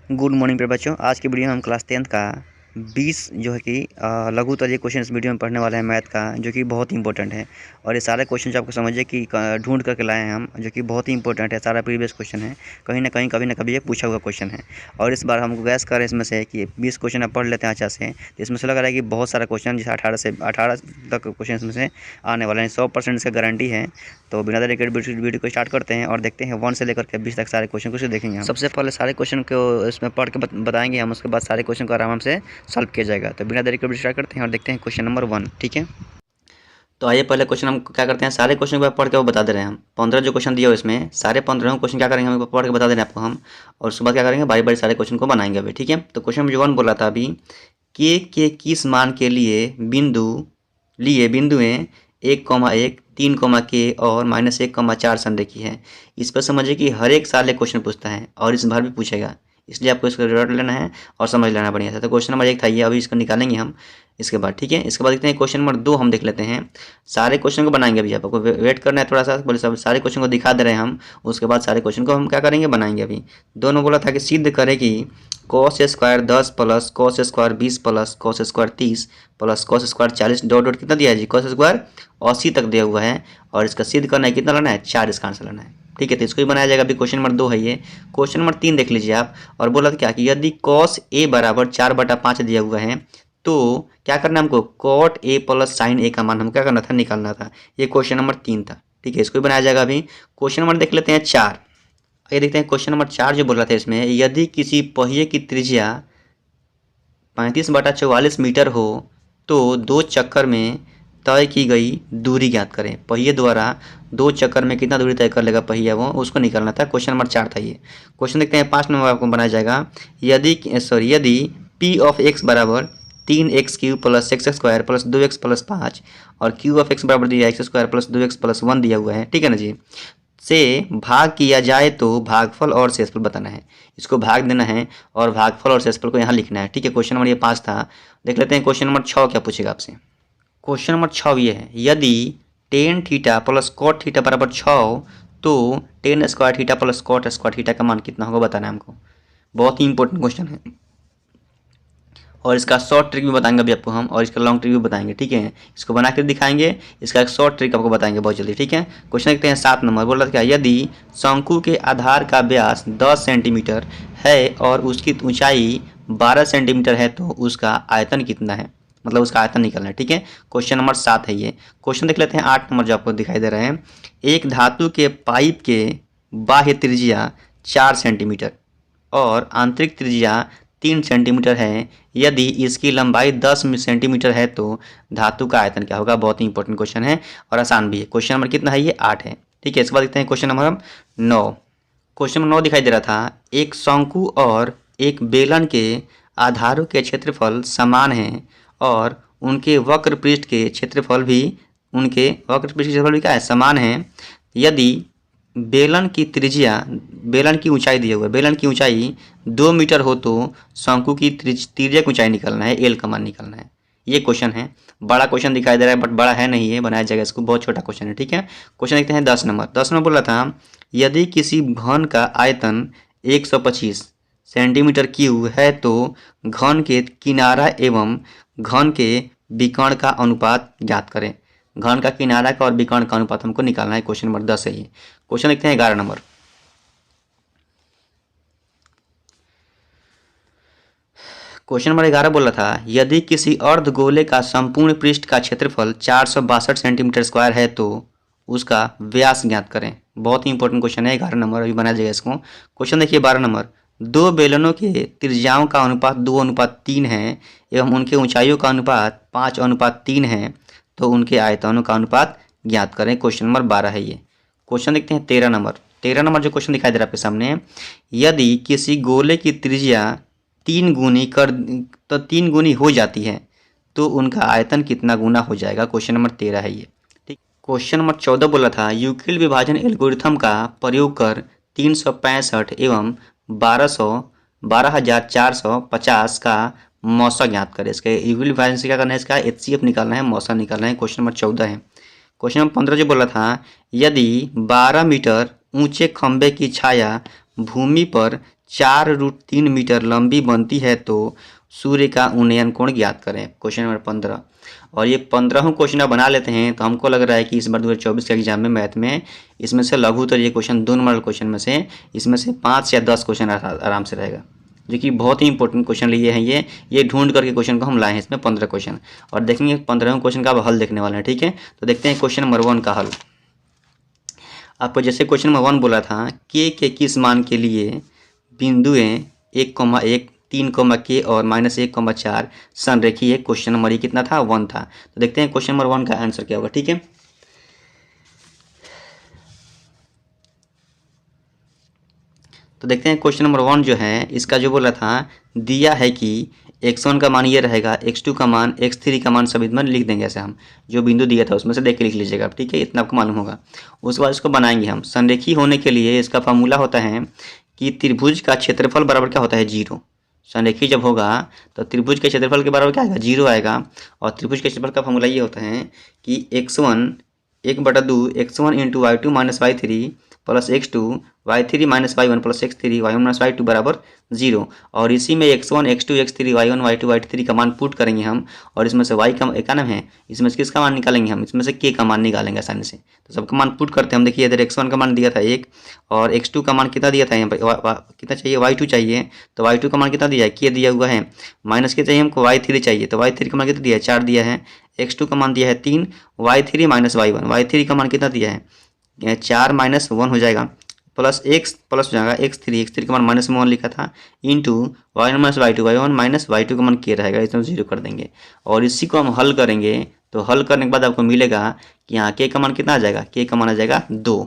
Good morning पे बच्चों। आज की वीडियो में हम क्लास 10th का 20 जो है कि लघु तर्ज क्वेश्चन इस वीडियो में पढ़ने वाले हैं मैथ का, जो कि बहुत ही इंपॉर्टेंट है। और ये सारे क्वेश्चन जो आपको समझिए कि ढूंढ करके लाए हैं हम, जो कि बहुत ही इंपॉर्टेंट है। सारा प्रीवियस क्वेश्चन है, कहीं ना कहीं कभी ना कभी ये पूछा हुआ क्वेश्चन है। और इस बार हम गैस कर रहे हैं इसमें से कि 20 क्वेश्चन आप पढ़ लेते हैं अच्छा से, तो इसमें से लग रहा है कि बहुत सारा क्वेश्चन, जैसे 18 तक क्वेश्चन इसमें से आने वाले हैं। 100% इसका गारंटी है। तो बिना देरी के वीडियो को स्टार्ट करते हैं और देखते हैं 1 से लेकर के 20 तक सारे क्वेश्चन को देखेंगे हम। सबसे पहले सारे क्वेश्चन को इसमें पढ़ के बताएंगे हम, उसके बाद सारे क्वेश्चन को आराम से सॉल्व किया जाएगा। तो बिना देरी के वीडियो स्टार्ट करते हैं और देखते हैं क्वेश्चन नंबर 1। ठीक है, तो आइए पहले क्वेश्चन हम क्या करते हैं, सारे क्वेश्चन को पढ़ के वो बता दे रहे हैं हम। 15 जो क्वेश्चन दिए हो इसमें सारे 15 क्वेश्चन क्या करेंगे, हम पढ़ के बता दे रहे हैं आपको हम। और उसके बाद क्या करेंगे, बारी बारी सारे क्वेश्चन को बनाएंगे अभी। ठीक है, तो क्वेश्चन नंबर 1 बोला था अभी, के किस मान के लिए बिंदुएं 1,1, 3, के और -1,4 संरेखी है। इस पर समझिए कि हर एक साल एक क्वेश्चन पूछता है और इस बार भी पूछेगा, इसलिए आपको इसको रट लेना है और समझ लेना बढ़िया से। तो क्वेश्चन नंबर 1 था ये, अभी इसको निकालेंगे हम इसके बाद। ठीक है, इसके बाद देखते हैं क्वेश्चन नंबर 2 हम देख लेते हैं। सारे क्वेश्चन को बनाएंगे अभी, आपको वेट करना है थोड़ा सा। बोले सब सारे क्वेश्चन को दिखा दे रहे हैं हम, उसके बाद सारे क्वेश्चन को हम क्या करेंगे, बनाएंगे अभी। दोनों बोला था कि सिद्ध करे कि cos square 10 plus cos square 20 plus cos square 30 plus cos square 40 dot dot कितना दिया है जी, cos स्क्वायर 80 तक दिया हुआ है। और इसका सिद्ध करना है, कितना लाना है, 4 इसका आंसर लाना है। ठीक है, तो इसको ही बनाया जाएगा। अभी क्वेश्चन नंबर 2 है ये। क्वेश्चन नंबर 3 देख लीजिए आप। और बोला था क्या कि यदि cos a बराबर 4/5 दिया हुआ है, तो क्या करना है हमको, cot a plus sin a का मान हम क्या करना था, निकालना था। ये क्वेश्चन नंबर 3 था। ठीक है, इसको भी बनाया जाएगा अभी। क्वेश्चन नंबर देख लेते हैं 4। ये देखते हैं क्वेश्चन नंबर 4 जो बोल रहा था इसमें, यदि किसी पहिए की त्रिज्या 35/44 मीटर हो तो 2 चक्कर में तय की गई दूरी ज्ञात करें। पहिए द्वारा 2 चक्कर में कितना दूरी तय कर लेगा पहिया, वो उसको निकालना था। क्वेश्चन नंबर 4 था ये। क्वेश्चन देखते हैं 5 नंबर आपको बनाया जाएगा। यदि P ऑफ x बराबर 3x³ plus x square plus 2x plus 5 और Q ऑफ x बराबर दिया x square plus 2x plus 1 दिया हुआ है, ठीक है ना जी, से भाग किया जाए तो भागफल और शेषफल बताना है। इसको भाग देना है और भागफल और शेषफल को यहाँ लिखना है। ठीक है, क्वेश्चन नंबर ये 5 था। देख लेते हैं क्वेश्चन नंबर 6 क्या पूछेगा आपसे। क्वेश्चन नंबर 6 ये है, यदि tan theta plus cot theta बराबर 6 तो tan square theta plus cot square theta का मान कितना होगा बताना है हमको। बहुत ही इंपॉर्टेंट क्वेश्चन है और इसका शॉर्ट ट्रिक भी बताएंगे अभी आपको हम, और इसका लॉन्ग ट्रिक भी बताएंगे। ठीक है, इसको बना कर दिखाएंगे, इसका एक शॉर्ट ट्रिक आपको बताएंगे बहुत जल्दी। ठीक है, क्वेश्चन देखते हैं 7 नंबर। बोल रहा था क्या, यदि शंकु के आधार का व्यास 10 सेंटीमीटर है और उसकी ऊंचाई 12 सेंटीमीटर है तो उसका आयतन कितना है, मतलब उसका आयतन निकलना है। ठीक है, क्वेश्चन नंबर 7 है ये। क्वेश्चन देख लेते हैं 8 नंबर जो आपको दिखाई दे रहे हैं। एक धातु के पाइप के बाह्य त्रिज्या 4 सेंटीमीटर और आंतरिक त्रिज्या 3 सेंटीमीटर है। यदि इसकी लंबाई 10 सेंटीमीटर है तो धातु का आयतन क्या होगा। बहुत ही इंपॉर्टेंट क्वेश्चन है और आसान भी है। क्वेश्चन नंबर कितना है ये, 8 है। ठीक है, इसके बाद देखते हैं क्वेश्चन नंबर 9। क्वेश्चन नंबर 9 दिखाई दे रहा था, एक शंकु और एक बेलन के आधारों के क्षेत्रफल समान हैं और उनके वक्र पृष्ठ के क्षेत्रफल भी क्या है, समान है। यदि बेलन की ऊंचाई दी हुई है, बेलन की ऊंचाई 2 मीटर हो तो शंकु की त्रिज्या की ऊंचाई निकालना है, एल का मान निकालना है। ये क्वेश्चन है। बड़ा क्वेश्चन दिखाई दे रहा है बट बड़ा है नहीं है, बनाया जाएगा इसको, बहुत छोटा क्वेश्चन है। ठीक है, क्वेश्चन देखते हैं 10 नंबर। 10 नंबर बोला था, यदि किसी घन का आयतन 125 सेंटीमीटर क्यूब है तो घन के किनारा एवं घन के विकर्ण का अनुपात ज्ञात करें। घन का किनारा का और विकर्ण का अनुपात हमको निकालना है। क्वेश्चन नंबर 10 है ये। क्वेश्चन देखते हैं 11 नंबर। क्वेश्चन नंबर 11 बोला था, यदि किसी अर्धगोले का संपूर्ण पृष्ठ का क्षेत्रफल 462 सेंटीमीटर स्क्वायर है तो उसका व्यास ज्ञात करें। बहुत ही इंपॉर्टेंट क्वेश्चन है, 11 नंबर, अभी बनाया जाएगा इसको। क्वेश्चन देखिए 12 नंबर, दो बेलनों के त्रिज्याओं का अनुपात 2:3 है एवं उनके ऊंचाइयों का अनुपात 5:3 है तो उनके आयतनों का अनुपात ज्ञात करें। क्वेश्चन नंबर 12 है ये। क्वेश्चन देखते हैं 13 नंबर। 13 नंबर जो क्वेश्चन दिखाई दे रहा है आपके सामने, यदि किसी गोले की त्रिज्या 3 गुनी हो जाती है तो उनका आयतन कितना गुना हो जाएगा। क्वेश्चन नंबर 13 है ये। ठीक, क्वेश्चन नंबर 14 बोला था, यूक्लिड विभाजन एल्गोरिथम का प्रयोग कर 365 एवं 12,450 का मौसा ज्ञात करें। इसके यूक्लिड विभाजन से क्या करना है, इसका HCF निकालना है, मौसा निकालना है। क्वेश्चन नंबर 14 है। क्वेश्चन नंबर 15 जो बोला था, यदि 12 मीटर ऊंचे खंबे की छाया भूमि पर 4√3 मीटर लंबी बनती है तो सूर्य का उन्नयन कोण ज्ञात करें। Question number 15। और ये 15वां क्वेश्चन आप बना लेते हैं तो हमको लग रहा है कि इस बार 2024 के एग्जाम में मैथ में इसमें से लघुत्तर ये क्वेश्चन 2 नंबर क्वेश्चन में से इसमें से 5 या 10 क्वेश्चन आराम से रहेगा, जो कि बहुत ही इंपॉर्टेंट क्वेश्चन लिए हैं। ये ढूंढ करके क्वेश्चन को हम लाए हैं इसमें 15 क्वेश्चन, और देखेंगे 15वें क्वेश्चन का अब हल देखने वाले हैं। ठीक है, तो देखते हैं क्वेश्चन नंबर 1 का हल। आपको जैसे क्वेश्चन नंबर 1 बोला था, के किस मान के लिए बिंदुएं 1,1 3,k और -1,4 संरेखीय है। क्वेश्चन नंबर ये कितना था, 1 था। तो देखते हैं क्वेश्चन नंबर 1 का आंसर क्या होगा। ठीक है, तो देखते हैं क्वेश्चन नंबर 1 जो है इसका जो बोला था, दिया है कि x1 का मान ये रहेगा, x2 का मान, x3 का मान सभी में लिख देंगे। ऐसे हम जो बिंदु दिया था उसमें से देख के लिख लीजिएगा। ठीक है, इतना आपको मालूम होगा। उसके बाद इसको बनाएंगे हम। संरेखीय होने के लिए इसका फॉर्मूला होता है कि त्रिभुज का क्षेत्रफल बराबर क्या होता है, 0। संरेखीय जब होगा तो त्रिभुज के क्षेत्रफल के बराबर क्या आएगा, 0 आएगा। और त्रिभुज के क्षेत्रफल का फॉर्मूला ये होता है कि x1 1/2 x1 × y2 - y3 plus x2 y3 - y1 plus x3 y1 - y2 बराबर 0। और इसी में x1 x2 x3 y1 y2 y3 का मान पुट करेंगे हम, और इसमें से y का क्या नाम है, इसमें से किसका मान निकालेंगे हम, इसमें से k का मान निकालेंगे आसानी से। तो सबका मान पुट करते हैं हम। देखिए इधर x1 का मान दिया था 1, और x2 का मान कितना दिया था, यहाँ पर कितना चाहिए, y2 चाहिए। तो y2 का मान कितना दिया है, k दिया हुआ है। माइनस के चाहिए हमको, y3 चाहिए। तो y3 का मान कितना दिया है, 4 दिया है। x2 का मान दिया है 3, y3 - y1, y3 का मान कितना दिया है, 4 - 1 हो जाएगा, प्लस x प्लस हो जाएगा x3 का मान -1 लिखा था, into y1 - y2 y1 - y2 का मान k रहेगा, इसमें 0 कर देंगे। और इसी को हम हल करेंगे तो हल करने के बाद आपको मिलेगा कि यहाँ k का मान कितना आ जाएगा, k का मान आ जाएगा 2,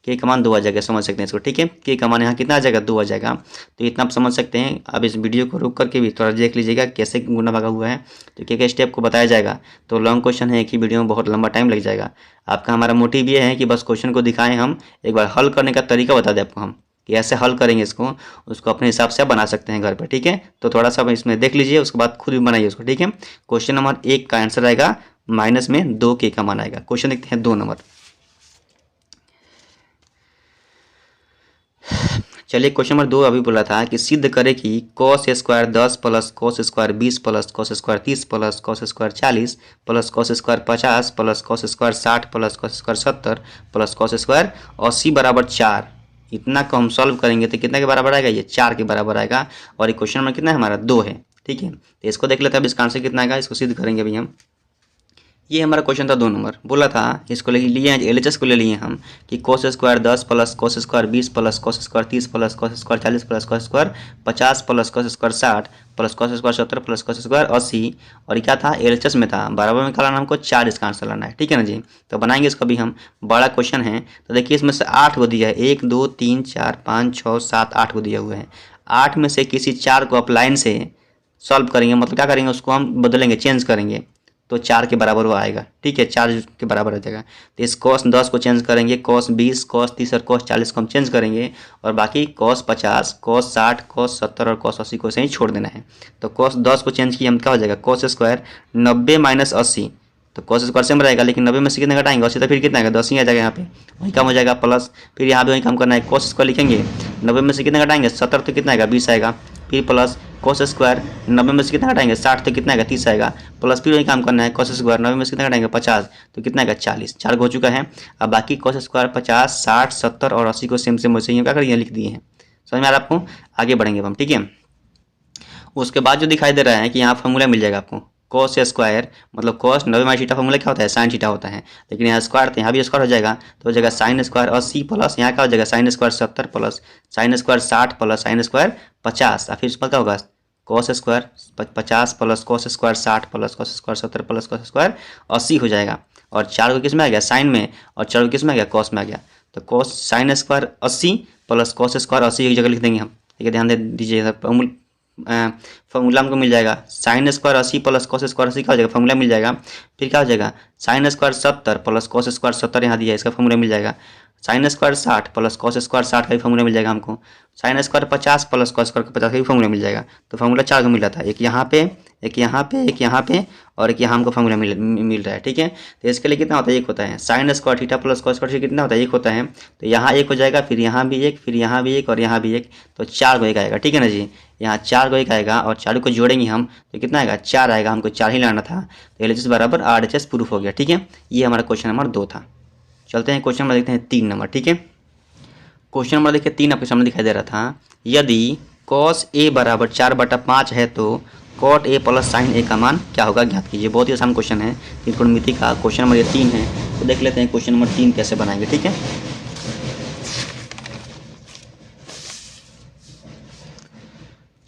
k का मान 2 आ जाएगा। समझ सकते हैं इसको। ठीक है, k का मान यहाँ कितना आ जाएगा, 2 आ जाएगा। तो इतना आप समझ सकते हैं। अब इस वीडियो को रुक करके भी थोड़ा देख लीजिएगा कैसे गुना भागा हुआ है, तो क्या स्टेप को बताया जाएगा। तो लॉन्ग क्वेश्चन है, एक ही वीडियो में बहुत लंबा टाइम लग जाएगा। आपका हमारा मोटिव ये है कि बस क्वेश्चन को दिखाएं हम, एक बार हल करने का तरीका बता दें आपको हम कि ऐसे हल करेंगे इसको, उसको अपने हिसाब से आप बना सकते हैं घर पर। ठीक है, तो थोड़ा सा इसमें देख लीजिए, उसके बाद खुद भी बनाइए उसको। ठीक है, क्वेश्चन नंबर 1 का आंसर आएगा माइनस में 2k का मान आएगा। क्वेश्चन देखते हैं 2 नंबर। चलिए क्वेश्चन नंबर 2 अभी बोला था कि सिद्ध करे कि cos square 10 plus cos square 20 plus cos square 30 plus cos square 40 plus cos square 50 plus cos square 60 plus cos square 70 plus cos square 80 बराबर 4। इतना को हम सॉल्व करेंगे तो कितना के बराबर आएगा, ये 4 के बराबर आएगा। और ये क्वेश्चन नंबर कितना है हमारा, 2 है। ठीक है, तो इसको देख लेते हैं अब इसका आंसर कितना आएगा, इसको सिद्ध करेंगे अभी हम। ये हमारा क्वेश्चन था 2 नंबर। बोला था इसको लिए हैं, LHS को ले लिए हम कि cos square 10 plus cos square 20 plus cos square 30 plus cos square 40 plus cos square 50 plus cos square 60 plus cos square 70 plus cos square 80। और क्या था, LHS में था, बराबर में क्या लाना हमको, 4 इसका आंसर लाना है। ठीक है ना जी, तो बनाएंगे इसको भी हम। बड़ा क्वेश्चन है तो देखिए इसमें से 8 को दिया है, 1 2 3 4 5 6 7 8 को दिया हुआ है। 8 में से किसी 4 को आप लाइन से सॉल्व करेंगे, मतलब क्या करेंगे, उसको हम बदलेंगे, चेंज करेंगे, तो 4 के बराबर वो आएगा। ठीक है, 4 के बराबर आ जाएगा। तो इस cos 10 को चेंज करेंगे, cos 20 cos 30 और cos 40 को हम चेंज करेंगे, और बाकी cos 50 cos 60 cos 70 और cos 80 को ऐसे ही छोड़ देना है। तो cos 10 को चेंज किया हम, क्या हो जाएगा, cos स्क्वायर 90 - 80। तो cos स्क्वायर सेम रहेगा, लेकिन 90 में से कितने घटाएंगे, 80, तो फिर कितना आएगा, 10 ही आ जाएगा। यहाँ पे वही काम हो जाएगा, प्लस फिर यहाँ पे वही काम करना है, cos स्क्वायर लिखेंगे, 90 में से कितने घटाएंगे, 70, तो कितना आएगा, 20 आएगा। फिर प्लस cos स्क्वायर 90 में से कितना घटाएंगे, 60, तो कितना आएगा, 30 आएगा। प्लस फिर वही काम करना है, cos स्क्वायर 90 में से कितना घटाएंगे, 50, तो कितना आएगा, 40। 4 हो चुका है। अब बाकी cos स्क्वायर 50 60 70 और 80 को सेम सेम वैसे ही क्या करिए, लिख दिए हैं। समझ में आ रहा है आपको, आगे बढ़ेंगे हम। ठीक है, उसके बाद जो दिखाई दे रहा है कि यहाँ फॉर्मूला मिल जाएगा आपको, cos स्क्वायर मतलब cos 90 माइनस थीटा फॉर्मूला क्या होता है, sin थीटा होता है, लेकिन यहाँ स्क्वायर तो यहाँ भी स्क्वायर हो जाएगा, तो हो जाएगा sin स्क्वायर 80 प्लस यहाँ क्या हो जाएगा, sin square 70 plus sin square 60 plus sin square 50। और फिर इसमें क्या होगा, cos square 50 plus cos square 60 plus cos square 70 plus cos square 80 हो जाएगा। और 4 को किस में आ गया, साइन में, और 4 को किस में आ गया, cos में आ गया। तो cos sin square 80 plus cos square 80 एक जगह लिख देंगे हम। ठीक है, ध्यान दे दीजिए, फॉर्मूला हमको मिल जाएगा sin square 80 plus cos square 80 क्या हो जाएगा, फॉर्मूला मिल जाएगा। फिर क्या हो जाएगा, sin square 70 plus cos square 70 यहाँ दिया है, इसका फॉर्मूला मिल जाएगा। Sine square 60 plus cos square 60 का भी फॉर्मूला मिल जाएगा हमको। Sine square 50 plus cos square 50 का भी फॉर्मूला मिल जाएगा। तो फॉर्मूला 4 का मिला था, एक यहाँ पे, एक यहाँ पे, एक यहाँ पे और एक यहाँ हमको फॉर्मूला मिल रहा है। ठीक है, तो इसके लिए कितना होता है, एक होता है। Sine square theta plus cos square कितना होता है, एक होता है। तो यहाँ एक हो जाएगा, फिर यहाँ भी एक, फिर यहाँ भी एक और यहाँ भी एक, तो 4 को एक आएगा। ठीक है ना जी, यहाँ 4 को एक आएगा और 4 को जोड़ेंगे हम तो कितना आएगा, 4 आएगा। हमको 4 ही लाना था, तो LHS बराबर RHS प्रूफ हो गया। ठीक है, ये हमारा क्वेश्चन नंबर 2 था। चलते हैं क्वेश्चन नंबर देखते हैं 3 नंबर। ठीक है, क्वेश्चन नंबर देखिए 3 आपके सामने दिखाई दे रहा था, यदि cos A बराबर 4/5 है तो cot A plus sign A का मान क्या होगा, ज्ञात कीजिए। बहुत ही आसान क्वेश्चन है, त्रिकोणमिति का क्वेश्चन नंबर ये 3 है। तो देख लेते हैं क्वेश्चन नंबर 3 कैसे बनाएंगे। ठीक है,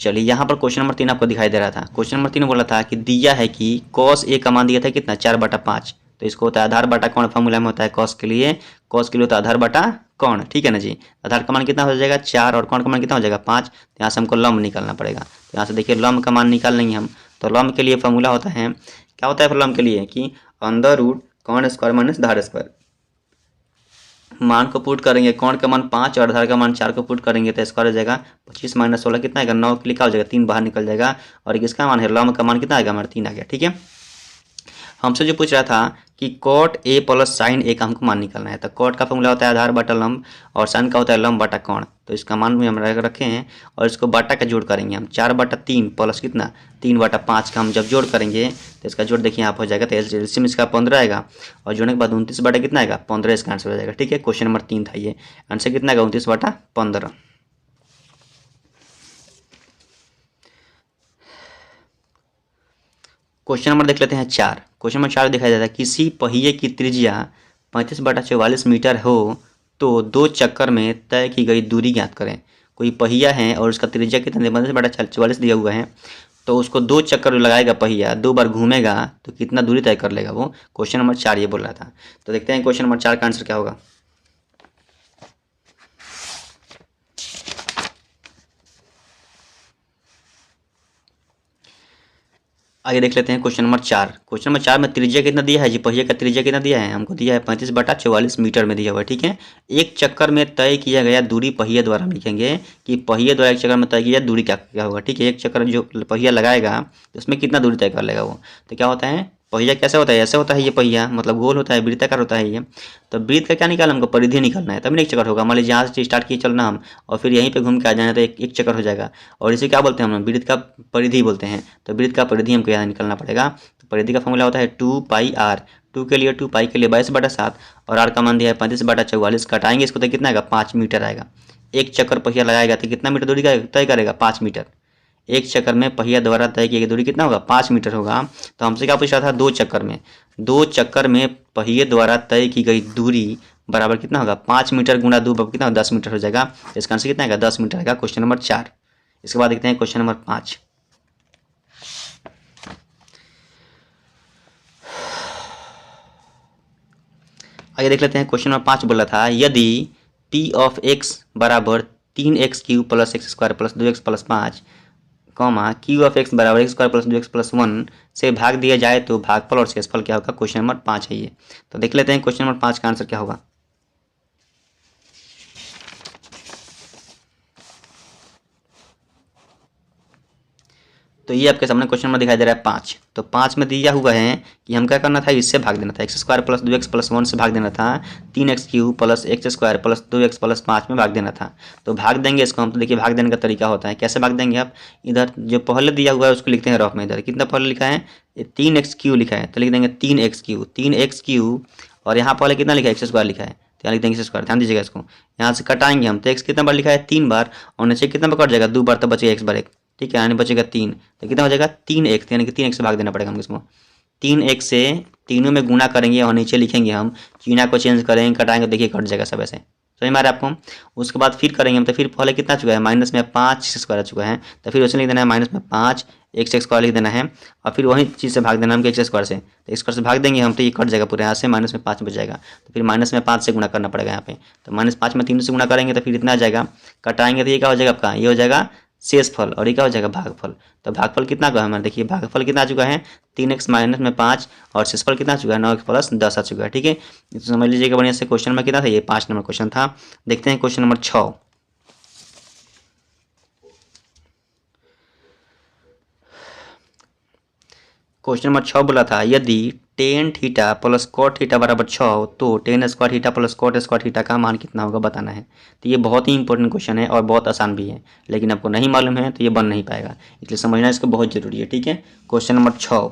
चलिए यहाँ पर क्वेश्चन नंबर 3 आपको दिखाई दे रहा था। क्वेश्चन नंबर 3 बोला था कि दिया है कि cos A का मान दिया था कितना, 4/5। तो इसको होता है आधार बटा कौन, फॉर्मूला में होता है cos के लिए होता है आधार बटा कौन। ठीक है ना जी, आधार का मान कितना हो जाएगा 4 और कौन का मान कितना हो जाएगा 5। तो यहाँ से हमको लंब निकालना पड़ेगा। तो यहाँ से देखिए लंब का मान निकाल लेंगे हम। तो लंब के लिए फॉर्मूला होता है, क्या होता है लंब के लिए, कि अंडर रूट कौन स्क्वायर माइनस आधार स्क्वायर। मान को पुट करेंगे, कौन का मान 5 और आधार का मान 4 को पुट करेंगे तो स्क्वायर हो जाएगा 25 माइनस 16 कितना आएगा 9 के लिए क्या हो जाएगा 3 बाहर निकल जाएगा। और किसका मान है, लंब का मान कितना आएगा हमारा 3 आ गया। ठीक है, हमसे जो पूछ रहा था कि cot A plus sign A का हमको मान निकालना है। तो cot का फॉर्मूला होता है आधार बटा लंब और साइन का होता है लंब बटा कोण। तो इसका मान भी हम रखे हैं और इसको बटा का जोड़ करेंगे हम, 4/3 प्लस कितना 3/5 का हम जब जोड़ करेंगे तो इसका जोड़ देखिए आप हो जाएगा। तो एलसीएम इसका 15 आएगा और जोड़ने के बाद 29 बटा कितना आएगा 15, इसका आंसर हो जाएगा। ठीक है, क्वेश्चन नंबर 3 था ये, आंसर कितना आएगा 29/15। क्वेश्चन नंबर देख लेते हैं 4। क्वेश्चन नंबर 4 दिखाई देता है, किसी पहिए की त्रिज्या 35/44 मीटर हो तो 2 चक्कर में तय की गई दूरी ज्ञात करें। कोई पहिया है और उसका त्रिज्या कितना 35/44 दिया हुआ है, तो उसको 2 चक्कर लगाएगा पहिया, 2 बार घूमेगा तो कितना दूरी तय कर लेगा वो। क्वेश्चन नंबर 4 ये बोल रहा था। तो देखते हैं क्वेश्चन नंबर 4 का आंसर क्या होगा। आगे देख लेते हैं क्वेश्चन नंबर 4। क्वेश्चन नंबर 4 में त्रिज्या कितना दिया है जी, पहिए का त्रिज्या कितना दिया है, हमको दिया है 35/44 मीटर में दिया हुआ है। ठीक है, एक चक्कर में तय किया गया दूरी पहिए द्वारा हम लिखेंगे कि पहिए द्वारा एक चक्कर में तय किया दूरी क्या क्या होगा। ठीक है, एक चक्कर जो पहिया लगाएगा तो उसमें कितना दूरी तय कर लेगा वो। तो क्या होता है, पहिया कैसे होता है, ऐसे होता है ये पहिया, मतलब गोल होता है, वृत्ताकार होता है ये। तो वृत्त का क्या निकालना, हमको परिधि निकालना है, तभी ना एक चक्कर होगा। मान लीजिए यहाँ से स्टार्ट किए चलना हम और फिर यहीं पे घूम के आ जाना तो एक चक्कर हो जाएगा। और इसे क्या बोलते हैं हम, वृत्त का परिधि बोलते हैं। तो वृत्त का परिधि हमको यहाँ निकालना पड़ेगा। तो परिधि का फॉर्मूला होता है 2πr, 2 के लिए 2 पाई के लिए 22/7 और r का मान दिया है 35/44। कटाएंगे इसको तो कितना आएगा 5 मीटर आएगा। एक चक्कर पहिया लगाएगा तो कितना मीटर दूरी तय करेगा 5 मीटर। एक चक्कर में पहिया द्वारा तय की गई दूरी कितना होगा 5 मीटर होगा। तो हमसे क्या पूछ रहा था, 2 चक्कर में, 2 चक्कर में पहिए द्वारा तय की गई दूरी बराबर कितना होगा 5 मीटर गुणा 2 कितना होगा 10 मीटर हो जाएगा। इसका आंसर कितना आएगा 10 मीटर आएगा, क्वेश्चन नंबर 4। इसके बाद देखते हैं क्वेश्चन नंबर 5। आगे देख लेते हैं क्वेश्चन नंबर 5 बोला था, यदि p ऑफ x बराबर 3x³ plus x square plus 2x plus 5 q of x बराबर x square plus 2x plus 1 से भाग दिया जाए तो भागफल और शेषफल क्या होगा। क्वेश्चन नंबर 5 है ये। तो देख लेते हैं क्वेश्चन नंबर 5 का आंसर क्या होगा। तो ये आपके सामने क्वेश्चन नंबर दिखाई दे रहा है 5। तो 5 में दिया हुआ है कि हम क्या करना था, इससे भाग देना था, x square plus 2x plus 1 से भाग देना था, 3x³ plus x square plus 2x plus 5 में भाग देना था। तो भाग देंगे इसको हम। तो देखिए भाग देने का तरीका होता है, कैसे भाग देंगे आप, इधर जो पहले दिया हुआ है उसको लिखते हैं रफ में। इधर कितना पहले लिखा है 3x³ लिखा है तो लिख देंगे 3x³ और यहाँ पहले कितना लिखा है x स्क्वायर लिखा है तो यहाँ लिख देंगे x स्क्वायर। ध्यान दीजिएगा इसको, यहाँ से कटाएंगे हम तो x कितना बार लिखा है 3 बार और नीचे कितना बार कट जाएगा 2 बार, तो बचेगा x बार 1। ठीक है, यानी बचेगा 3, तो कितना हो जाएगा 3x, यानी कि 3x से भाग देना पड़ेगा हमको इसमें। 3x से तीनों में गुना करेंगे और नीचे लिखेंगे हम, चिन्ह को चेंज करेंगे कटाएंगे, देखिए कट जाएगा सब ऐसे। समझ में आ रहा है आपको। उसके बाद फिर करेंगे हम, तो फिर पहले कितना चुका है माइनस में 5 स्क्वायर चुका है, तो फिर उसमें लिख देना है माइनस में 5 x स्क्वायर लिख देना है और फिर वही चीज़ से भाग देना हमको x स्क्वायर से। तो x स्क्वायर से भाग देंगे हम तो ये कट जाएगा पूरे, यहाँ से माइनस में 5 बच जाएगा। तो फिर माइनस में 5 से गुना करना पड़ेगा यहाँ पे। तो -5 में 3 से गुना करेंगे तो फिर इतना आ जाएगा, कटाएंगे तो ये क्या हो जाएगा आपका, ये हो जाएगा शेषफल और ये क्या हो जाएगा भागफल। तो भागफल कितना का है हमारे, देखिए भागफल कितना आ चुका है 3x माइनस में 5 और शेषफल कितना आ चुका है 9x प्लस 10 आ चुका है। ठीक है, तो समझ लीजिएगा बढ़िया से। क्वेश्चन नंबर कितना था, ये 5 नंबर क्वेश्चन था। देखते हैं क्वेश्चन नंबर 6। क्वेश्चन नंबर 6 बोला था यदि tan theta plus cot theta बराबर 6 तो tan square theta plus cot square theta का मान कितना होगा बताना है। तो ये बहुत ही इंपॉर्टेंट क्वेश्चन है और बहुत आसान भी है, लेकिन आपको नहीं मालूम है तो ये बन नहीं पाएगा, इसलिए समझना इसको बहुत जरूरी है। ठीक है, क्वेश्चन नंबर 6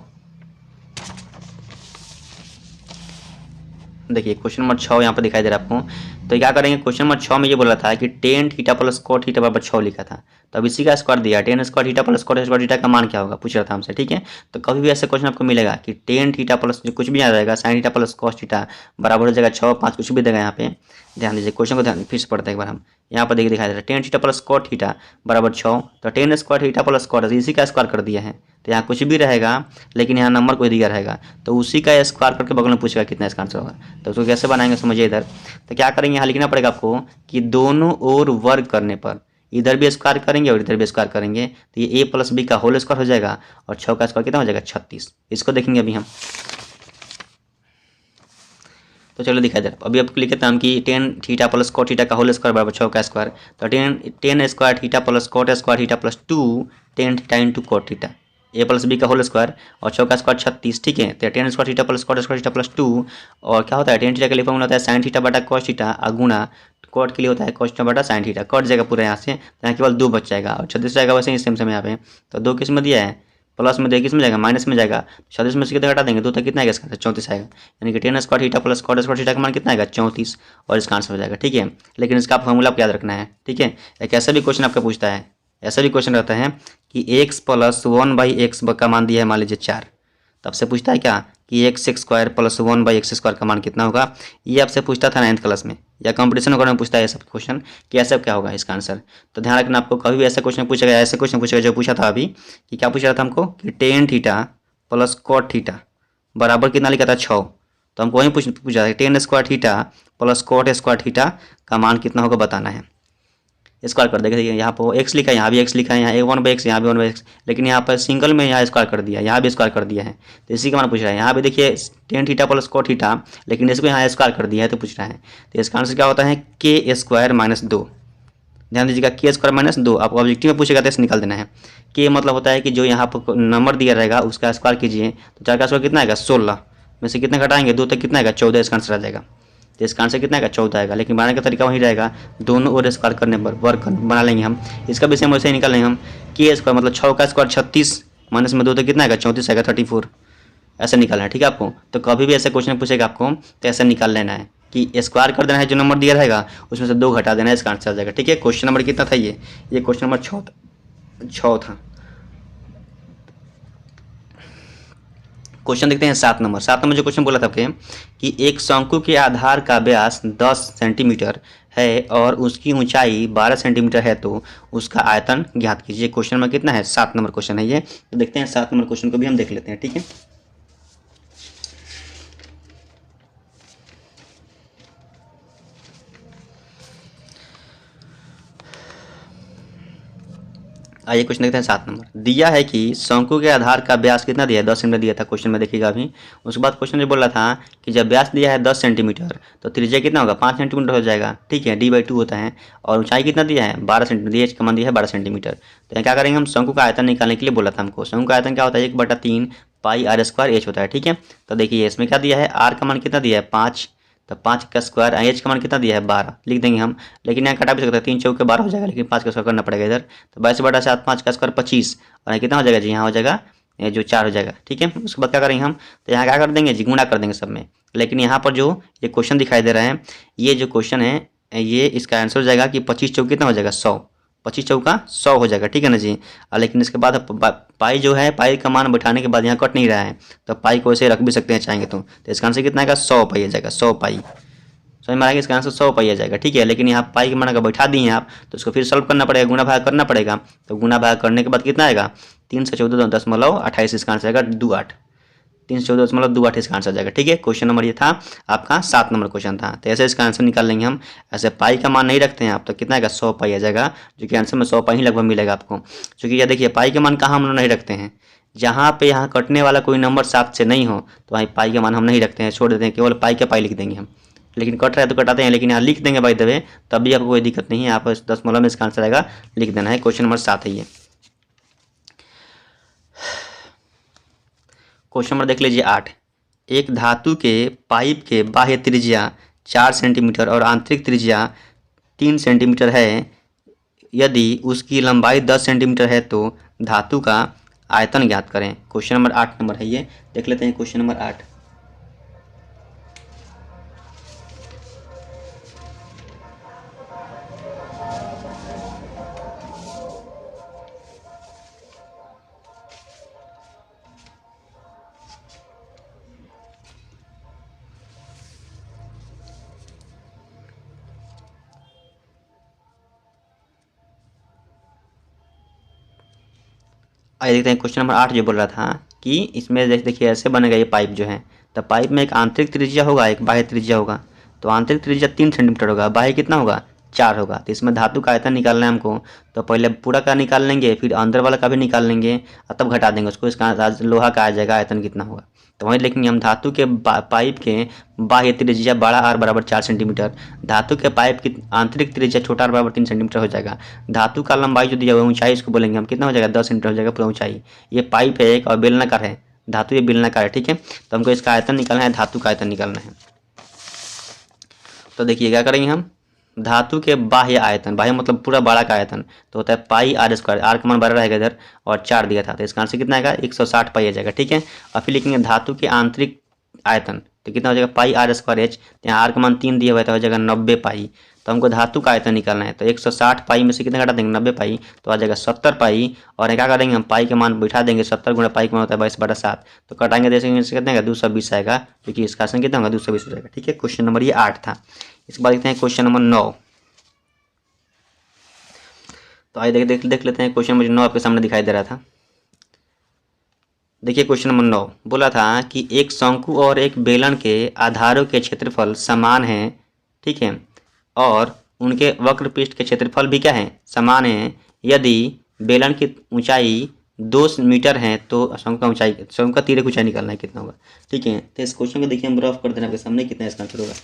देखिए, क्वेश्चन नंबर 6 यहाँ पर दिखाई दे रहा है आपको। तो क्या करेंगे, क्वेश्चन नंबर 6 में ये बोला था कि tan theta plus cot theta बराबर 6 लिखा था, तो अब इसी का स्क्वायर दिया, tan square theta plus cot square theta का मान क्या होगा पूछ रहा था हमसे। ठीक है, तो कभी भी ऐसा क्वेश्चन आपको मिलेगा कि टेन थीटा प्लस जो कुछ भी आ जाएगा sine theta plus cos theta बराबर हो जाएगा 6 5 कुछ भी देगा। यहाँ पे ध्यान दीजिए, क्वेश्चन को ध्यान फिर से पढ़ते हैं एक बार हम। यहाँ पर देखिए दिखाई दे रहा है tan theta plus cot theta बराबर 6, तो tan square theta plus cot इसी का स्क्वायर कर दिया है, तो यहाँ कुछ भी रहेगा लेकिन यहाँ नंबर कोई दिया रहेगा, तो उसी का स्क्वायर करके बगल में पूछेगा कितना इसका आंसर होगा। तो उसको कैसे बनाएंगे समझिए। इधर तो क्या करेंगे, यहाँ लिखना पड़ेगा आपको कि दोनों ओर वर्ग करने पर इधर भी स्क्वायर करेंगे और इधर भी स्क्वायर करेंगे, तो ये a प्लस बी का होल स्क्वायर हो जाएगा और 6 का स्क्वायर कितना हो जाएगा 36। इसको देखेंगे अभी हम। तो चलो दिखाई दे रहा है, अभी आपको लिखे थे हम कि tan theta plus cot theta का होल स्क्वायर बराबर 6 का स्क्वायर, तो tan square theta plus cot square theta plus 2 tan theta into cot theta, A plus B का होल स्क्वायर और 6 का स्क्वायर 36। ठीक है, तो tan square theta plus cot square theta plus 2 और क्या होता है टेन थीटा के लिए फॉर्मूला होता है साइन थीटा बटा कॉस थीटा गुना कॉट के लिए होता है कॉस थीटा बटा साइन थीटा। कट जाएगा पूरा यहाँ से, यहाँ केवल 2 बच जाएगा और 36 जाएगा वैसे ही सेम सेम यहाँ पे। तो 2 किस में दिया है, प्लस में 2 किस में जाएगा माइनस में जाएगा, 36 में से कितना घटा देंगे 2 तक कितना आएगा इसका 34 आएगा, यानी कि tan square theta plus cot square theta का मान कितना आएगा 34 और इसका आंसर हो जाएगा। ठीक है, लेकिन इसका फॉर्मूला आपको याद रखना है। ठीक है, एक ऐसा भी क्वेश्चन आपका पूछता है, ऐसा भी क्वेश्चन रहता है कि x प्लस 1/x का मान दिया है मान लीजिए 4, तब से पूछता है क्या कि x square plus 1/x square का मान कितना होगा। ये आपसे पूछता था 9th क्लास में या कंपटीशन वगैरह में पूछता है ये सब क्वेश्चन कि ऐसा क्या होगा इसका आंसर। तो ध्यान रखना, आपको कभी भी ऐसा क्वेश्चन पूछेगा, ऐसे क्वेश्चन पूछेगा जो पूछा था अभी कि क्या पूछ रहा था हमको कि tan theta plus cot theta बराबर कितना लिखा था 6, तो हमको वहीं पूछा था tan square theta plus cot square theta का मान कितना होगा बताना है। स्क्वायर कर देगा, यहाँ पर एक्स लिखा है, यहाँ भी एक्स लिखा है, यहाँ 1/x यहाँ भी 1/x, लेकिन यहाँ पर सिंगल में यहाँ स्क्वायर कर दिया, यहाँ भी स्क्वायर कर दिया है, तो इसी का मान पूछ रहा है। यहाँ भी देखिए tan theta plus cot theta, लेकिन इसको यहाँ स्क्वायर कर दिया है तो पूछ रहा है। तो इसका आंसर क्या होता है के स्क्वायर माइनस 2। ध्यान दीजिएगा के स्क्वायर माइनस 2, आपको ऑब्जेक्टिव में पूछेगा तो इसे निकाल देना है। के मतलब होता है कि जो यहाँ पर नंबर दिया रहेगा उसका स्क्वायर कीजिए, तो 4 का स्क्वायर कितना आएगा 16 में से कितना घटाएंगे 2 तक कितना आएगा 14, इसका आंसर आ जाएगा। तो इसका आंसर कितना आएगा 14 आएगा, लेकिन बनाने का तरीका वही रहेगा, दोनों ओर स्क्वायर करने पर वर्ग बना लेंगे हम। इसका भी सेम वैसे ही निकालेंगे हम, के स्क्वायर मतलब 6 का स्क्वायर 36 माइनस में 2 तो कितना आएगा 34 आएगा 34, ऐसे निकालना है। ठीक है, आपको तो कभी भी ऐसा क्वेश्चन पूछेगा आपको तो ऐसा निकाल लेना है कि स्क्वायर कर देना है, जो नंबर दिया रहेगा उसमें से 2 घटा देना है, इसका आंसर आ जाएगा। ठीक है, क्वेश्चन नंबर कितना था ये क्वेश्चन नंबर 6 था। क्वेश्चन देखते हैं 7 नंबर। 7 नंबर जो क्वेश्चन बोला था आपके कि एक शंकु के आधार का व्यास 10 सेंटीमीटर है और उसकी ऊंचाई 12 सेंटीमीटर है, तो उसका आयतन ज्ञात कीजिए। क्वेश्चन नंबर कितना है 7 नंबर क्वेश्चन है ये। तो देखते हैं 7 नंबर क्वेश्चन को भी हम देख लेते हैं। ठीक है, आइए क्वेश्चन देखते हैं 7 नंबर। दिया है कि शंकु के आधार का व्यास कितना दिया है 10 सेंटीमीटर दिया था क्वेश्चन में, देखिएगा अभी। उसके बाद क्वेश्चन जो बोल रहा था कि जब व्यास दिया है 10 सेंटीमीटर तो त्रिज्या कितना होगा 5 सेंटीमीटर हो जाएगा। ठीक है, d/2 होता है, और ऊंचाई कितना दिया है 12 सेंटीमीटर, एच का मान दिया है 12 सेंटीमीटर। तो क्या करेंगे हम, शंकु का आयतन निकालने के लिए बोला था हमको। शंकु का आयतन क्या होता है 1/3 पाई r स्क्वायर h होता है। ठीक है, तो देखिए इसमें क्या दिया है r का मान कितना दिया है 5, तो 5 का स्क्वायर एच का मान कितना दिया है 12 लिख देंगे हम, लेकिन यहाँ कटा भी सकते हैं 3 चौके 12 हो जाएगा, लेकिन 5 का स्क्वायर करना पड़ेगा इधर। तो 22/7 5 का स्क्वायर 25 और यहाँ कितना हो जाएगा जी, यहाँ हो जाएगा जो 4 हो जाएगा। ठीक है, उसके बाद क्या करेंगे हम, तो यहाँ क्या कर देंगे जी गुणा कर देंगे सब में, लेकिन यहाँ पर जो ये क्वेश्चन दिखाई दे रहा है, ये जो क्वेश्चन है ये इसका आंसर हो जाएगा कि 25 चौके कितना हो जाएगा 100, 25 चौका 100 हो जाएगा। ठीक है ना जी, लेकिन इसके बाद पाई जो है पाई का मान बैठाने के बाद यहाँ कट नहीं रहा है, तो पाई को ऐसे रख भी सकते हैं चाहेंगे तो इसका आंसर कितना आएगा 100 पाई आ जाएगा, 100 पाई समझ में आएगा, इसका आंसर 100 पाई आ जाएगा। ठीक है, लेकिन यहाँ पाई के मान अगर बैठा दिए आप तो उसको फिर सॉल्व करना पड़ेगा, गुना भाग करना पड़ेगा। तो गुना भाग करने के बाद कितना आएगा 314.28, इसका आंसर आएगा 28। 314.28 इसका आंसर जाएगा। ठीक है, क्वेश्चन नंबर ये था आपका 7 नंबर क्वेश्चन था। तो ऐसे इसका आंसर निकाल लेंगे हम। ऐसे पाई का मान नहीं रखते हैं आप, तो कितना आएगा 100 पाई आ जाएगा, जो कि आंसर में 100 पाई ही लगभग मिलेगा आपको। क्योंकि ये देखिए पाई के मान कहाँ हम लोग नहीं रखते हैं, जहाँ पे यहाँ कटने वाला कोई नंबर 7 से नहीं हो तो वहीं पाई का मान हम नहीं रखते हैं, छोड़ देते हैं, केवल पाई के पाई लिख देंगे हम। लेकिन कट रहा है तो कटाते हैं, लेकिन यहाँ लिख देंगे बाय द वे, तब भी आपको कोई दिक्कत नहीं है। आप 10 में इसका आंसर आएगा लिख देना है। क्वेश्चन नंबर 7 है ये। क्वेश्चन नंबर देख लीजिए 8। एक धातु के पाइप के बाह्य त्रिज्या 4 सेंटीमीटर और आंतरिक त्रिज्या 3 सेंटीमीटर है। यदि उसकी लंबाई 10 सेंटीमीटर है तो धातु का आयतन ज्ञात करें। क्वेश्चन नंबर 8 नंबर है ये। देख लेते हैं क्वेश्चन नंबर 8। आइए देखते हैं क्वेश्चन नंबर 8 जो बोल रहा था कि इसमें देखिए ऐसे बनेगा ये पाइप जो है। तो पाइप में एक आंतरिक त्रिज्या होगा, एक बाह्य त्रिज्या होगा। तो आंतरिक त्रिज्या 3 सेंटीमीटर होगा, बाह्य कितना होगा 4 होगा। तो इसमें धातु का आयतन निकालना है हमको। तो पहले पूरा का निकाल लेंगे, फिर अंदर वाला का भी निकाल लेंगे और तब घटा देंगे उसको। इसका लोहा का आ जाएगा आयतन कितना होगा। तो वहीं लिखेंगे हम धातु के पाइप के बाह्य त्रिज्या बड़ा आर बराबर 4 सेंटीमीटर, धातु के पाइप की आंतरिक त्रिज्या छोटा आर बराबर 3 सेंटीमीटर हो जाएगा। धातु का लंबाई जो दिया हुआ है ऊंचाई इसको बोलेंगे हम कितना हो जाएगा 10 सेंटीमीटर हो जाएगा पूरा ऊंचाई। ये पाइप है एक और बेलनाकार है, धातु ये बेलनाकार है। ठीक है, तो हमको इसका आयतन निकालना है, धातु का आयतन निकालना है। तो देखिए क्या करेंगे हम, धातु के बाह्य आयतन, बाह्य मतलब पूरा बड़ा का आयतन तो होता है पाई आर स्क्वायर। आर का मान 12 रहेगा इधर और 4 दिया था, तो इसका आंसर कितना आएगा 160 पाई आ जाएगा। ठीक है, और फिर लिखेंगे धातु के आंतरिक आयतन, तो कितना हो जाएगा पाई आर स्क्वायर एच। यहाँ आर का मान 3 दिया हुआ है तो हो जाएगा 90 पाई। तो हमको धातु का आयतन निकालना है। तो 160 पाई में से कितना घटा देंगे 90 पाई, तो आ जाएगा 70 पाई। और क्या करेंगे हम पाई के मान बैठा देंगे, 70 गुणा पाई का मान होता है 22/7। तो कटाएंगे जैसे कितने का 220 आएगा, क्योंकि इसका आंसर कितना होगा 220 हो जाएगा। ठीक है, क्वेश्चन नंबर ये 8 था। इसके बाद देखते हैं क्वेश्चन नंबर 9। तो आइए देख लेते हैं क्वेश्चन नंबर 9 आपके सामने दिखाई दे रहा था। देखिए क्वेश्चन नंबर 9 बोला था कि एक शंकु और एक बेलन के आधारों के क्षेत्रफल समान हैं। ठीक है, और उनके वक्र पृष्ठ के क्षेत्रफल भी क्या है समान है। यदि बेलन की ऊंचाई 2 मीटर है तो शंकु का तिर्यक ऊंचाई निकालना है कितना होगा। ठीक है, तो इस क्वेश्चन को देखिए हम रफ कर देना आपके सामने कितना इसका आंसर होगा।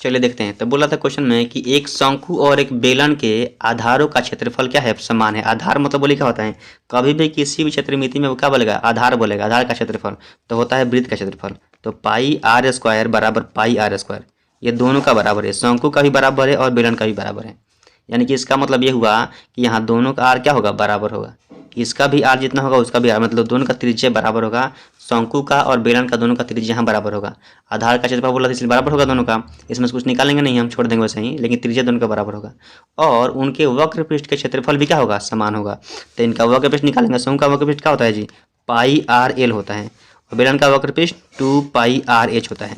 चलिए देखते हैं। तो बोला था क्वेश्चन में कि एक शंकु और एक बेलन के आधारों का क्षेत्रफल क्या है समान है। आधार मतलब बोले क्या होता है, कभी भी किसी भी क्षेत्रमिति में वो क्या बोलेगा आधार बोलेगा, आधार का क्षेत्रफल तो होता है वृत्त का क्षेत्रफल। तो पाई आर स्क्वायर बराबर पाई आर स्क्वायर, ये दोनों का बराबर है, शंकु का भी बराबर है और बेलन का भी बराबर है। यानी कि इसका मतलब ये हुआ कि यहाँ दोनों का आर क्या होगा बराबर होगा, इसका भी आर जितना होगा उसका भी आर, मतलब दोनों का त्रिज्या बराबर होगा। शंकु का और बेलन का दोनों का त्रिज्या यहाँ बराबर होगा। आधार का क्षेत्रफल बोला था इसलिए बराबर होगा दोनों का, इसमें से कुछ निकालेंगे नहीं हम, छोड़ देंगे वैसे ही, लेकिन त्रिज्या दोनों का बराबर होगा। और उनके वक्र पृष्ठ के क्षेत्रफल भी क्या होगा समान होगा। तो इनका वक्र पृष्ठ निकालेंगे। शंकु का वक्र पृष्ठ क्या होता है जी पाई आर एल होता है, और बेलन का वक्र पृष्ठ 2 पाई आर एच होता है,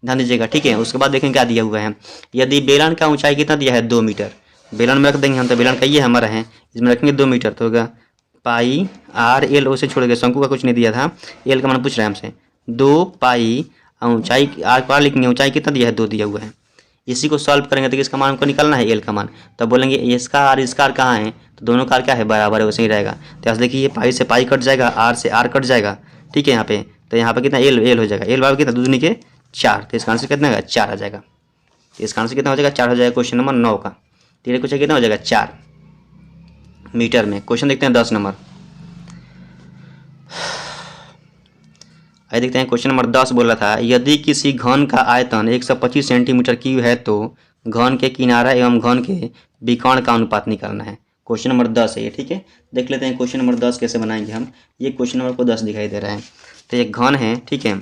ध्यान दीजिएगा। ठीक है, उसके बाद देखें क्या दिया हुआ है। यदि बेलन का ऊंचाई कितना दिया है 2 मीटर, बेलन में रख देंगे हम, तो बेलन का ये हमारा है, इसमें रखेंगे 2 मीटर तो होगा पाई आर एल, उसे छोड़ के शंकु का कुछ नहीं दिया था, एल का मान पूछ रहा है हमसे 2 पाई, ऊंचाई आर पार लिखेंगे, ऊंचाई कितना दिया है 2 दिया हुआ है। इसी को सॉल्व करेंगे तो इसका मान हमको निकालना है एल का मान। तब बोलेंगे इसका आर इसका आर कहाँ है, तो दोनों का आर क्या है बराबर है, वैसे ही रहेगा। तो यहाँ देखिए ये पाई से पाई कट जाएगा, आर से आर कट जाएगा। ठीक है, यहाँ पे तो यहाँ पे कितना एल हो जाएगा, एल बराबर कितना 2 दूनी के 4, तो इसका आंसर कितना होगा 4 आ जाएगा। तो इसका आंसर कितना हो जाएगा 4 हो जाएगा क्वेश्चन नंबर 9 का। तेरे क्वेश्चन कितना हो जाएगा 4 मीटर में। क्वेश्चन देखते हैं 10 नंबर। आइए देखते हैं क्वेश्चन नंबर 10 बोला था यदि किसी घन का आयतन 125 सेंटीमीटर क्यूब है तो घन के किनारा एवं घन के विकर्ण का अनुपात निकालना है। क्वेश्चन नंबर 10 है ये। ठीक है, देख लेते हैं क्वेश्चन नंबर 10 कैसे बनाएंगे हम। ये क्वेश्चन नंबर को 10 दिखाई दे रहा है। तो ये घन है, ठीक है,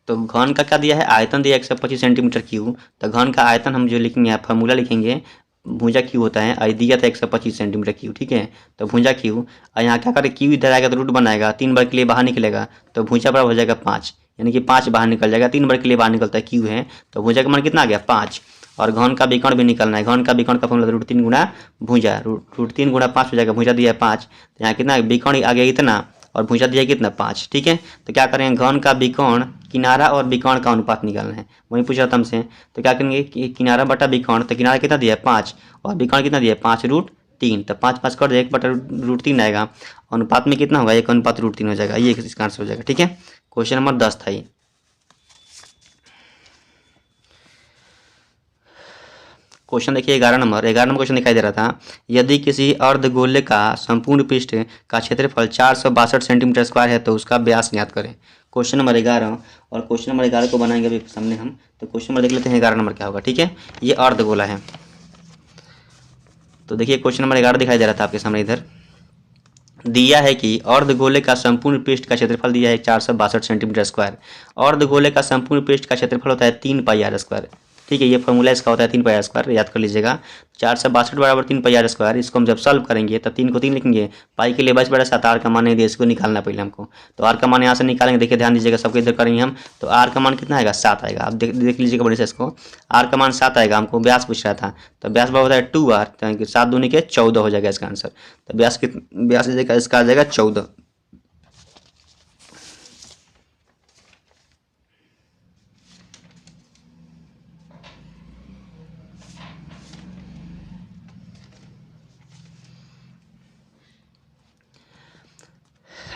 तो घन का क्या दिया है आयतन दिया 125 सेंटीमीटर क्यूब। तो घन का आयतन हम जो लिखेंगे फार्मूला लिखेंगे, भुजा क्यू होता है, आई दिया था 125 सेंटीमीटर क्यू। ठीक है, तो भुजा क्यू, और यहाँ क्या करें क्यू इधर आएगा तो रूट बनाएगा, 3 बार के लिए बाहर निकलेगा तो भुजा बराबर हो जाएगा 5, यानी कि 5 बाहर निकल जाएगा, 3 बार के लिए बाहर निकलता है क्यू है, तो भुजा का मान कितना आ गया 5। और घन का विकर्ण भी निकालना है। घन का विकर्ण का फॉर्मूला √3 गुणा भुजा, √3 गुणा 5 हो जाएगा। भुजा दिया है 5, तो यहाँ कितना विकर्ण आ गया इतना और भुजा दिया कितना 5। ठीक है, तो क्या करेंगे घन का विकर्ण किनारा और विकर्ण का अनुपात निकालना है। वही पूछ रहा था हमसे, तो क्या करेंगे कि किनारा बटा विकर्ण, तो किनारा कितना दिया है 5 और विकर्ण कितना दिया है 5√3, तो 5 5 कर दे 1 बटा √3 आएगा। अनुपात में कितना होगा 1 अनुपात √3 हो जाएगा। ये इसका आंसर हो जाएगा। ठीक है, क्वेश्चन नंबर 10 था ये। क्वेश्चन देखिए 11 नंबर क्वेश्चन दिखाई दे रहा था, यदि किसी अर्धगोले का संपूर्ण पृष्ठ का क्षेत्रफल 462 सेंटीमीटर स्क्वायर है तो उसका व्यास ज्ञात करें। क्वेश्चन नंबर 11, और क्वेश्चन नंबर 11 को बनाएंगे अभी सामने हम। तो क्वेश्चन नंबर देख लेते हैं 11 नंबर क्या होगा। ठीक है, ये अर्धगोला है। तो देखिए क्वेश्चन नंबर 11 दिखाई दे रहा था आपके सामने। इधर दिया है कि अर्धगोले का संपूर्ण पृष्ठ का क्षेत्रफल दिया है 462 सेंटीमीटर स्क्वायर। अर्धगोले का संपूर्ण पृष्ठ का क्षेत्रफल होता है 3πr²। ठीक है, ये फॉर्मूला इसका होता है 3πr², याद कर लीजिएगा। 462 बराबर 3πr²। इसको हम जब सॉल्व करेंगे तो 3 को 3 लिखेंगे, पाई के लिए 22/7, आर का मान नहीं दिया, इसको निकालना पहले हमको। तो आर का मान यहाँ से निकालेंगे। देखिए ध्यान दीजिएगा, सबके इधर करेंगे हम। तो आर का मान कितना आएगा 7 आएगा। आप देख लीजिएगा बड़े से इसको, आर का मान 7 आएगा। हमको व्यास पूछ रहा था, तो व्यास बराबर होता है 2r, तो 7 दूनी के 14 हो जाएगा इसका आंसर। तो व्यास इसका आ जाएगा 14।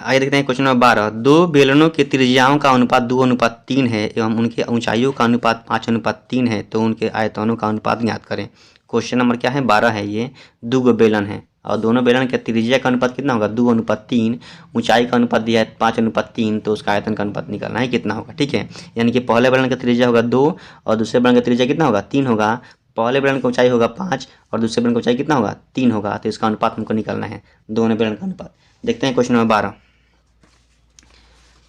आगे देखते हैं क्वेश्चन नंबर 12, दो बेलनों की त्रिज्याओं का अनुपात 2:3 है एवं उनके ऊंचाइयों का अनुपात 5:3 है, तो उनके आयतनों का अनुपात ज्ञात करें। क्वेश्चन नंबर क्या है 12 है। ये दो बेलन है और दोनों बेलन के त्रिज्या का अनुपात कितना होगा 2:3, ऊंचाई का अनुपात दिया है 5:3, तो उसका आयतन का अनुपात निकालना है कितना होगा। ठीक है, यानी कि पहले बेलन का त्रिज्या होगा 2 और दूसरे बेलन का त्रिज्या कितना होगा 3 होगा। पहले बेलन की ऊंचाई होगा 5 और दूसरे बेलन की ऊंचाई कितना होगा 3 होगा, तो इसका अनुपात हमको निकालना है, दोनों बेलन का अनुपात। देखते हैं क्वेश्चन नंबर 12।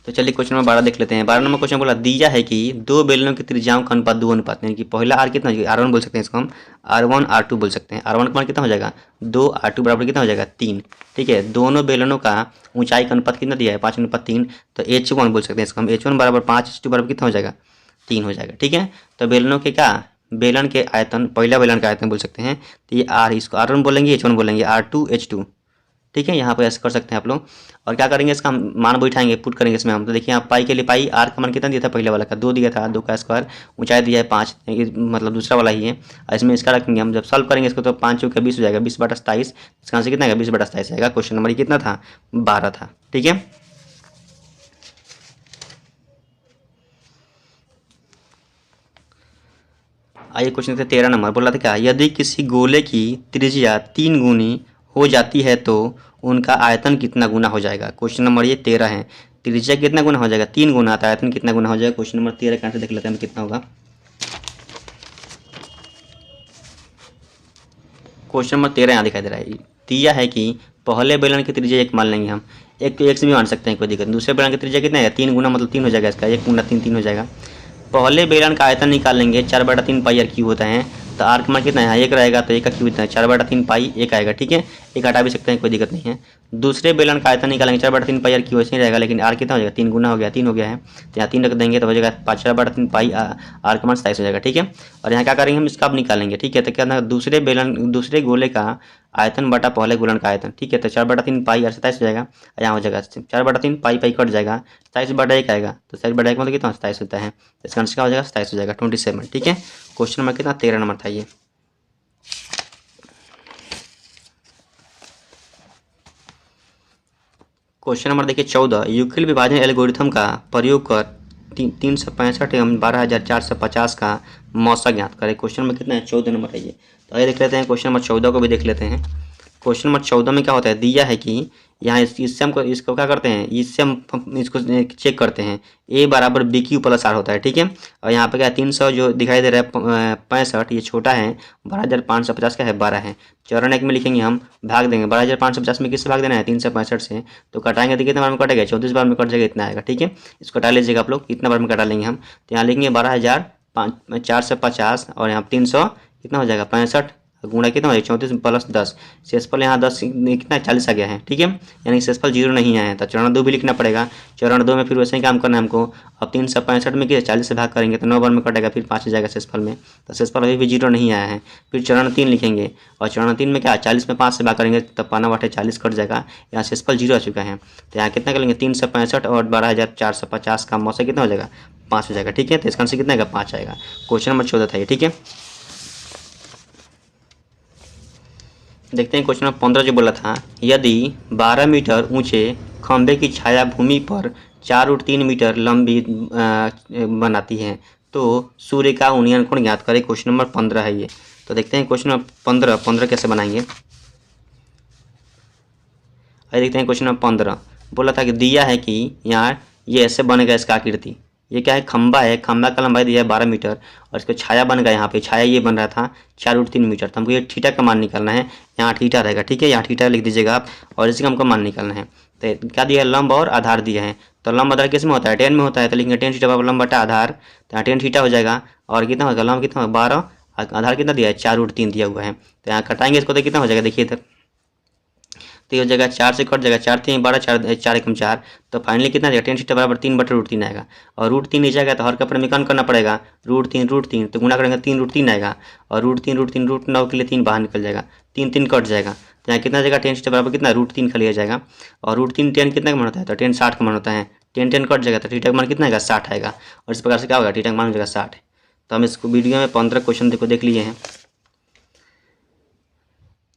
तो चलिए क्वेश्चन नंबर 12 देख लेते हैं। 12 नंबर क्वेश्चन बोला, दिया है कि दो बेलनों की त्रिज्याओं का अनुपात 2:, यानी कि पहला आर कितना R1 बोल सकते हैं, इसको हम R1 R2 बोल सकते हैं। R1 का मान कितना हो जाएगा 2, R2 बराबर कितना हो जाएगा 3। ठीक है, दोनों बेलनों का ऊंचाई का अनुपात कितना दिया है 5:3, तो H1 बोल सकते हैं इसको हम। H1 बराबर 5, H2 बराबर कितना हो जाएगा 3 हो जाएगा। ठीक है, तो बेलनों के क्या बेलन के आयतन, पहला बेलन का आयतन बोल सकते हैं। तो ये R, इसको R1 बोलेंगे, H1 बोलेंगे, R2 H2। ठीक है, यहाँ पर ऐसे कर सकते हैं आप लोग। और क्या करेंगे इसका हम मान बैठाएंगे, पुट करेंगे इसमें हम। तो देखिए यहाँ पाई के लिए पाई आर का मान कितना दिया था पहले वाला का 2 दिया था, 2 का स्क्वायर, ऊंचाई दिया है 5, मतलब दूसरा वाला ही है। और इसमें इसका रखेंगे हम, जब सॉल्व करेंगे इसको तो 5 चौके 20 हो जाएगा, 20/27। इसका आंसर कितना आएगा 20/27 आएगा। क्वेश्चन नंबर कितना था 12 था। ठीक है, आइए क्वेश्चन 13 नंबर बोला था क्या, यदि किसी गोले की त्रिज्या 3 गुनी हो जाती है तो उनका आयतन कितना गुना हो जाएगा। क्वेश्चन नंबर ये 13 है। त्रिज्या कितना गुना हो जाएगा 3 गुना, तो आयतन कितना गुना हो जाएगा। क्वेश्चन नंबर 13 का आंसर देख लेते हैं कितना होगा। क्वेश्चन नंबर 13 यहाँ दिखाई दे रहा है, दिया है कि पहले बेलन की त्रिज्या 1 मान लेंगे हम, एक तो 1 से भी मान सकते हैं, कोई दिक्कत। दूसरे बेलन की त्रिज्या कितना है 3 गुना, मतलब 3 हो जाएगा इसका, 1 गुना 3 3 हो जाएगा। पहले बेलन का आयतन निकालेंगे 4/3 पाई आर क्यूब होता है, तो आर का मान कितना है 1 रहेगा, तो 1 का क्यूब इतना है 4/3 पाई 1 आएगा। ठीक है, 1 हटा भी सकते हैं, कोई दिक्कत नहीं है। दूसरे बेलन का आयतन निकालेंगे 4/3 पाई आर क्यूब ऐसे ही रहेगा, लेकिन आर कितना हो जाएगा 3 गुना हो गया, 3 हो गया है, तो यहाँ 3 रख देंगे तो हो जाएगा 4/3 पाई आर का मान 27 हो जाएगा। ठीक है, और यहाँ क्या करेंगे हम इसका अब निकालेंगे। ठीक है, तो क्या दूसरे गोले का आयतन बटा पहले गोलन का आयतन। ठीक है, तो 4/3 पाई और 27 हो जाएगा, यहाँ हो जाएगा 4/3 पाई पाई कट जाएगा, 27/1 आएगा, तो 27/1 मतलब कितना 27 होता है, तो इसका आंसर क्या हो जाएगा 27 हो जाएगा, 27। ठीक है, क्वेश्चन नंबर कितना 13 नंबर था ये। क्वेश्चन नंबर देखिए 14, यूक्लिड विभाजन एल्गोरिथम का प्रयोग कर 365 एवं 12,450 का मौसा ज्ञात करें। क्वेश्चन नंबर कितना है 14 नंबर है ये। तो आइए देख लेते हैं क्वेश्चन नंबर 14 को भी देख लेते हैं। क्वेश्चन नंबर 14 में क्या होता है, दिया है कि यहाँ इससे हम इसको क्या करते हैं, इससे हम इसको चेक करते हैं, a बराबर BQ + R होता है। ठीक है, और यहाँ पे क्या 300 जो दिखाई दे रहा है 65, ये छोटा है, 12,550 का है 12 है। चरण 1 में लिखेंगे हम, भाग देंगे 12,550 में किससे भाग देना है 365 से, तो कटाएंगे तो कितने बार में कटेगा 34 बार में कट जाएगा, इतना आएगा। ठीक है, इसको कटा लीजिएगा आप लोग, इतना बार में कटा लेंगे हम, तो यहाँ लिखेंगे 12,450 और यहाँ 300 कितना हो जाएगा 65, तो गुणा कितना हो जाएगा 34 प्लस 10। शेषफल यहाँ 10 कितना 40 आ गया है, ठीक है, यानी शेषफल 0 नहीं आया है। तो चरण 2 भी लिखना पड़ेगा। चरण 2 में फिर वैसे ही काम करना है हमको। अब 365 में क्या 40 से भाग करेंगे तो 9 बार में कटेगा, फिर 5 आ जाएगा शेषफल में। तो शेषफल अभी भी 0 नहीं आया है। फिर चरण 3 लिखेंगे और चरण 3 में क्या 40 में 5 से भाग करेंगे तो 5×8 = 40 कट जाएगा। यहाँ शेषफल 0 आ चुका है। तो यहाँ कितना करेंगे 365 और 12,450 का मौसा कितना हो जाएगा 5 हो जाएगा, ठीक है। तो इसका आंसर कितना आएगा 5 आएगा। क्वेश्चन नंबर 14 था ये, ठीक है। देखते हैं क्वेश्चन नंबर 15 जो बोला था, यदि 12 मीटर ऊंचे खंभे की छाया भूमि पर 4√3 मीटर लंबी बनाती है तो सूर्य का उन्नयन कोण ज्ञात करें। क्वेश्चन नंबर 15 है ये। तो देखते हैं क्वेश्चन नंबर 15 कैसे बनाएंगे। अरे देखते हैं क्वेश्चन नंबर 15 बोला था कि दिया है कि यहाँ ये ऐसे बनेगा इसका आकृति। ये क्या है खंबा है, खंबा का लंबाई दिया है 12 मीटर और इसको छाया बन गया। यहाँ पे छाया ये बन रहा था 4√3 मीटर। तो हमको ये थीटा का मान निकालना है। यहाँ थीटा रहेगा, ठीक है, यहाँ थीटा लिख दीजिएगा आप और इसी का हमको मान निकालना है। तो क्या दिया है लंब और आधार दिया है। तो लंब आधार किस में होता है 10 में होता है। तो लिखेंगे 10 थीटा बराबर लंब बटा आधार। तो यहाँ 10 थीटा हो जाएगा और कितना होगा लंब कितना होगा 12, आधार कितना दिया है 4√3 दिया हुआ है। तो यहाँ कटाएंगे इसको तो कितना हो जाएगा देखिए इधर, तो ये हो जाएगा 4 से कट जाएगा 4 3 12 4 1 4। तो फाइनली कितना जाएगा 10 थीटा बराबर 3/√3 आएगा। और √3 नहीं जाएगा तो हर का परिमीकरण करना पड़ेगा। √3 तो गुणा करेंगे 3√3 आएगा और √3 √9 के लिए 3 बाहर निकल जाएगा, 3 3 कट जाएगा। तो यहाँ कितना जाएगा 10 थीटा बराबर कितना √3 खाली आ जाएगा। और √3 10 कितना का मान होता है तो 10 60 का मान होता है। 10 10 कट जाएगा तो थीटा का मान कितना आएगा 60 आएगा। और इस प्रकार से क्या होगा थीटा का मान हो जाएगा 60। तो हम इसको वीडियो में 15 क्वेश्चन देख लिए हैं।